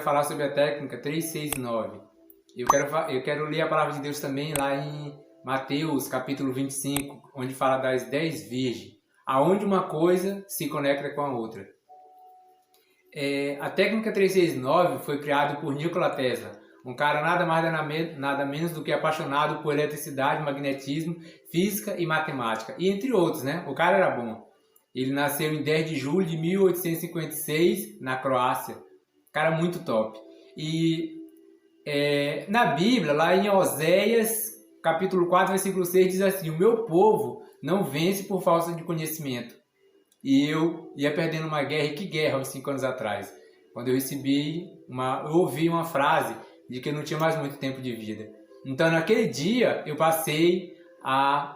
quero falar sobre a técnica 369. Eu quero ler a palavra de Deus também lá em Mateus capítulo 25, onde fala das 10 virgens, aonde uma coisa se conecta com a outra. A técnica 369 foi criada por Nikola Tesla, um cara nada menos do que apaixonado por eletricidade, magnetismo, física e matemática, e entre outros, né? O cara era bom. Ele nasceu em 10 de julho de 1856 na Croácia. Cara muito top. E na Bíblia, lá em Oséias, capítulo 4, versículo 6, diz assim: o meu povo não vence por falta de conhecimento. E eu ia perdendo uma guerra, e que guerra, uns 5 anos atrás, quando eu ouvi uma frase de que eu não tinha mais muito tempo de vida. Então, naquele dia, eu passei a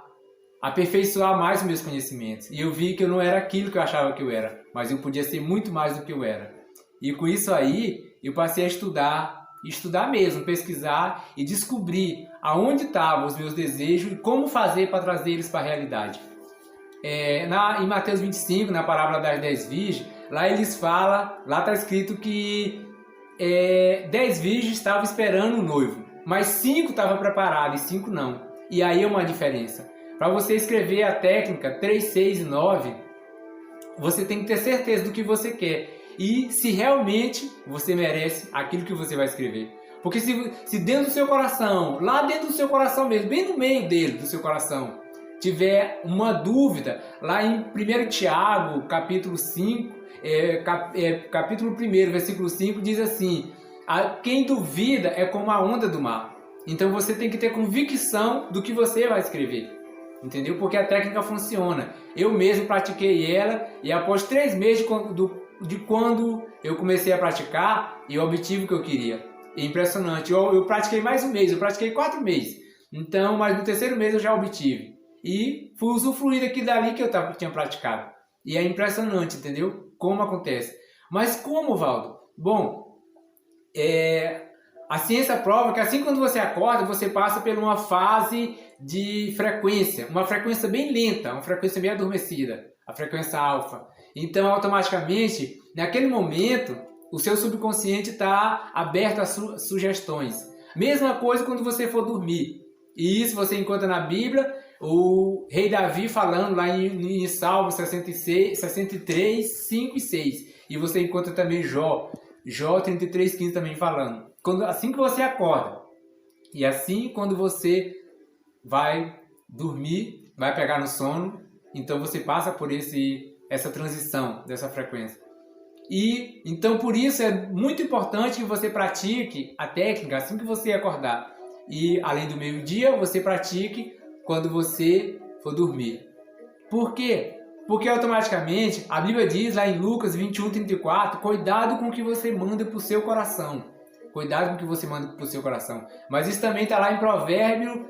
aperfeiçoar mais os meus conhecimentos. E eu vi que eu não era aquilo que eu achava que eu era, mas eu podia ser muito mais do que eu era. E com isso aí, eu passei a estudar mesmo, pesquisar e descobrir aonde estavam os meus desejos e como fazer para trazer eles para a realidade. Em Mateus 25, na parábola das 10 virgens, lá está escrito que 10 virgens estavam esperando o noivo, mas 5 estavam preparados e 5 não. E aí é uma diferença. Para você escrever a técnica 369, você tem que ter certeza do que você quer e se realmente você merece aquilo que você vai escrever. Porque se dentro do seu coração, lá dentro do seu coração mesmo, bem no meio do seu coração, tiver uma dúvida, lá em 1 Tiago, capítulo 5, capítulo 1, versículo 5, diz assim: quem duvida é como a onda do mar. Então você tem que ter convicção do que você vai escrever, entendeu? Porque a técnica funciona. Eu mesmo pratiquei ela e após 3 meses de quando eu comecei a praticar, eu obtive o que eu queria. É impressionante. Eu pratiquei mais um mês, eu pratiquei 4 meses. Então, mas no 3º mês eu já obtive. E fui usufruir daquilo dali que eu tinha praticado. E é impressionante, entendeu? Como acontece. Mas como, Valdo? Bom, a ciência prova que assim quando você acorda, você passa por uma fase de frequência. Uma frequência bem lenta, uma frequência bem adormecida. A frequência alfa. Então, automaticamente, naquele momento, o seu subconsciente está aberto a sugestões. Mesma coisa quando você for dormir. E isso você encontra na Bíblia, o rei Davi falando lá em Salmo 63, 5 e 6. E você encontra também Jó 33, 15 também falando. Assim que você acorda, e assim quando você vai dormir, vai pegar no sono, então você passa por essa transição dessa frequência. E então por isso é muito importante que você pratique a técnica assim que você acordar. E além do meio-dia, você pratique quando você for dormir. Por quê? Porque automaticamente a Bíblia diz lá em Lucas 21, 34, cuidado com o que você manda para o seu coração. Cuidado com o que você manda para o seu coração. Mas isso também está lá em Provérbio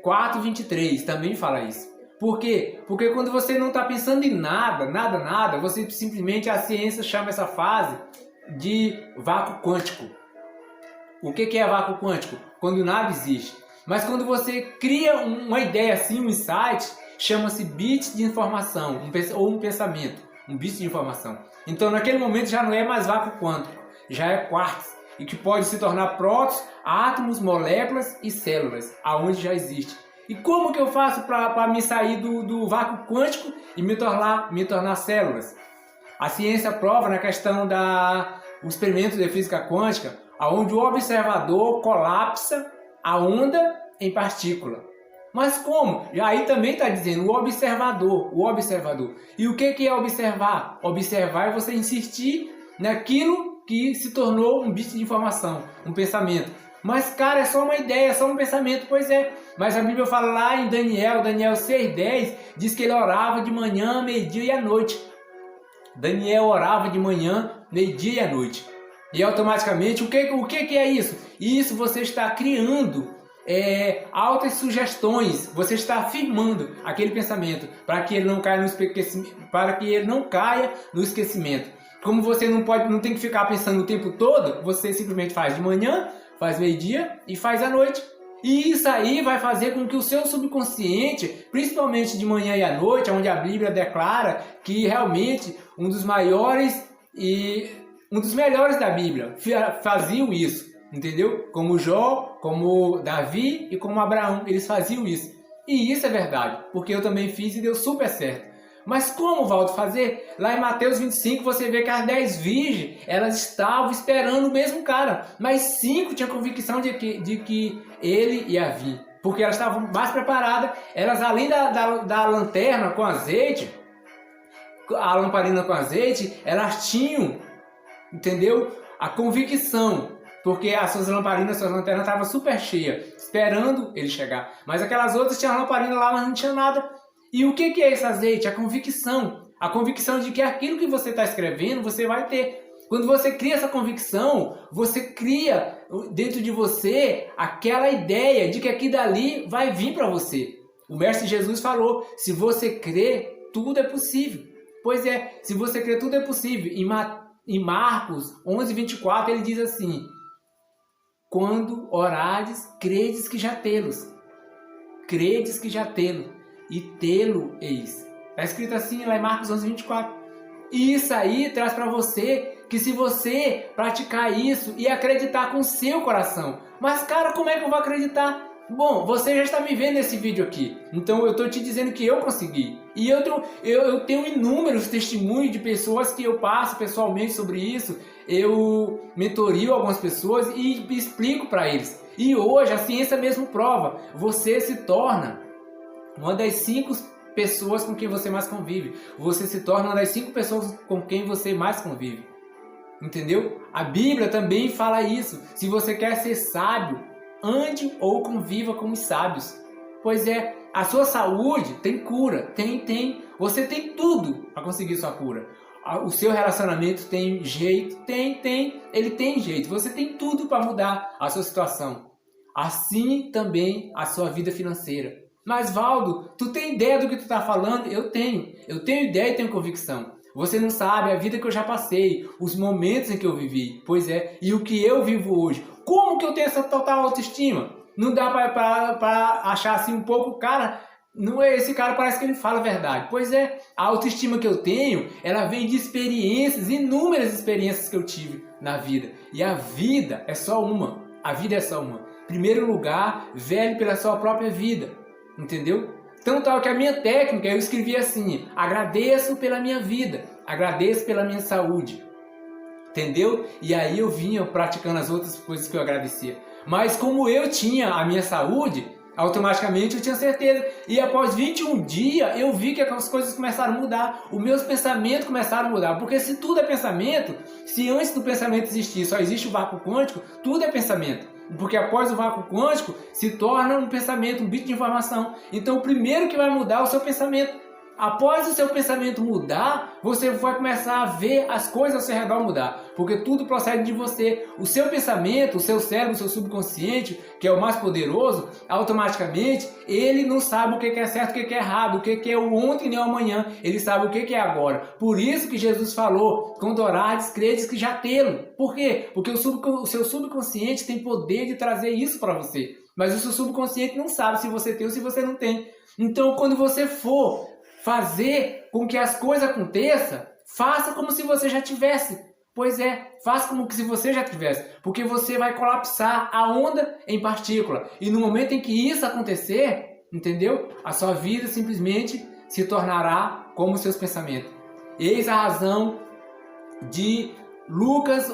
4, 23, também fala isso. Por quê? Porque quando você não está pensando em nada, você simplesmente, a ciência chama essa fase de vácuo quântico. O que é vácuo quântico? Quando nada existe. Mas quando você cria uma ideia assim, um insight, chama-se bit de informação, ou um pensamento, um bit de informação. Então naquele momento já não é mais vácuo quântico, já é quarks, e que pode se tornar prótons, átomos, moléculas e células, aonde já existe. E como que eu faço para me sair do vácuo quântico e me tornar células? A ciência prova na questão dos experimentos de física quântica, onde o observador colapsa a onda em partícula. Mas como? E aí também está dizendo o observador. E o que é observar? Observar é você insistir naquilo que se tornou um bit de informação, um pensamento. Mas, cara, é só uma ideia, é só um pensamento. Pois é. Mas a Bíblia fala lá em Daniel 6,10, diz que ele orava de manhã, meio-dia e à noite. Daniel orava de manhã, meio-dia e à noite. E automaticamente, o que é isso? Isso você está criando altas sugestões. Você está afirmando aquele pensamento para que ele não caia no esquecimento. Como você não tem que ficar pensando o tempo todo, você simplesmente faz de manhã, faz meio-dia e faz à noite. E isso aí vai fazer com que o seu subconsciente, principalmente de manhã e à noite, onde a Bíblia declara que realmente um dos maiores um dos melhores da Bíblia faziam isso, entendeu? Como Jó, como Davi e como Abraão, eles faziam isso. E isso é verdade, porque eu também fiz e deu super certo. Mas como, Valdo, fazer? Lá em Mateus 25 você vê que as 10 virgens, elas estavam esperando o mesmo cara, mas 5 tinham convicção de que ele ia vir, porque elas estavam mais preparadas. Elas, além da lanterna com azeite, a lamparina com azeite, elas tinham, entendeu? A convicção, porque as suas lamparinas, suas lanternas estavam super cheias, esperando ele chegar. Mas aquelas outras tinham a lamparina lá, mas não tinha nada. E o que é esse azeite? A convicção. A convicção de que aquilo que você está escrevendo, você vai ter. Quando você cria essa convicção, você cria dentro de você aquela ideia de que aquilo dali vai vir para você. O Mestre Jesus falou, se você crê, tudo é possível. Pois é, se você crê, tudo é possível. Em Marcos 11:24, ele diz assim, quando orades, credes que já tê-los. Credes que já tê-lo. E tê-lo eis. Está escrito assim lá em Marcos 11:24. E isso aí traz para você que se você praticar isso e acreditar com o seu coração. Mas cara, como é que eu vou acreditar? Bom, você já está me vendo nesse vídeo aqui. Então eu estou te dizendo que eu consegui. E eu tenho inúmeros testemunhos de pessoas que eu passo pessoalmente sobre isso. Eu mentorio algumas pessoas e explico para eles. E hoje a ciência mesmo prova. Você se torna uma das 5 pessoas com quem você mais convive. Você se torna uma das 5 pessoas com quem você mais convive. Entendeu? A Bíblia também fala isso. Se você quer ser sábio, ande ou conviva com os sábios. Pois é, a sua saúde tem cura. Tem. Você tem tudo para conseguir sua cura. O seu relacionamento tem jeito? Tem. Ele tem jeito. Você tem tudo para mudar a sua situação. Assim também a sua vida financeira. Mas Valdo, tu tem ideia do que tu está falando? Eu tenho ideia e tenho convicção. Você não sabe a vida que eu já passei, os momentos em que eu vivi, pois é, e o que eu vivo hoje. Como que eu tenho essa total autoestima? Não dá para achar assim um pouco, cara, não é esse cara, parece que ele fala a verdade. Pois é, a autoestima que eu tenho, ela vem de experiências, inúmeras experiências que eu tive na vida. E a vida é só uma, a vida é só uma. Em primeiro lugar, vele pela sua própria vida. Entendeu? Então tal que a minha técnica, eu escrevi assim, agradeço pela minha vida, agradeço pela minha saúde. Entendeu? E aí eu vinha praticando as outras coisas que eu agradecia. Mas como eu tinha a minha saúde, automaticamente eu tinha certeza. E após 21 dias eu vi que as coisas começaram a mudar. Os meus pensamentos começaram a mudar. Porque se tudo é pensamento, se antes do pensamento existir só existe o vácuo quântico, tudo é pensamento. Porque após o vácuo quântico se torna um pensamento, um bit de informação. Então o primeiro que vai mudar é o seu pensamento. Após o seu pensamento mudar, você vai começar a ver as coisas ao seu redor mudar. Porque tudo procede de você. O seu pensamento, o seu cérebro, o seu subconsciente, que é o mais poderoso, automaticamente, ele não sabe o que é certo, o que é errado, o que é o ontem nem o amanhã. Ele sabe o que é agora. Por isso que Jesus falou, quando orares, credes que já tê-lo. Por quê? Porque o seu subconsciente tem poder de trazer isso para você. Mas o seu subconsciente não sabe se você tem ou se você não tem. Então, quando você for fazer com que as coisas aconteçam, faça como se você já tivesse. Pois é, faça como se você já tivesse. Porque você vai colapsar a onda em partícula. E no momento em que isso acontecer, entendeu? A sua vida simplesmente se tornará como os seus pensamentos. Eis a razão de Lucas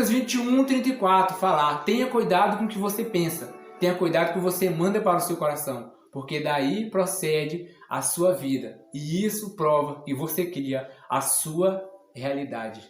21:34 falar: tenha cuidado com o que você pensa. Tenha cuidado com o que você manda para o seu coração. Porque daí procede a sua vida. E isso prova que você cria a sua realidade.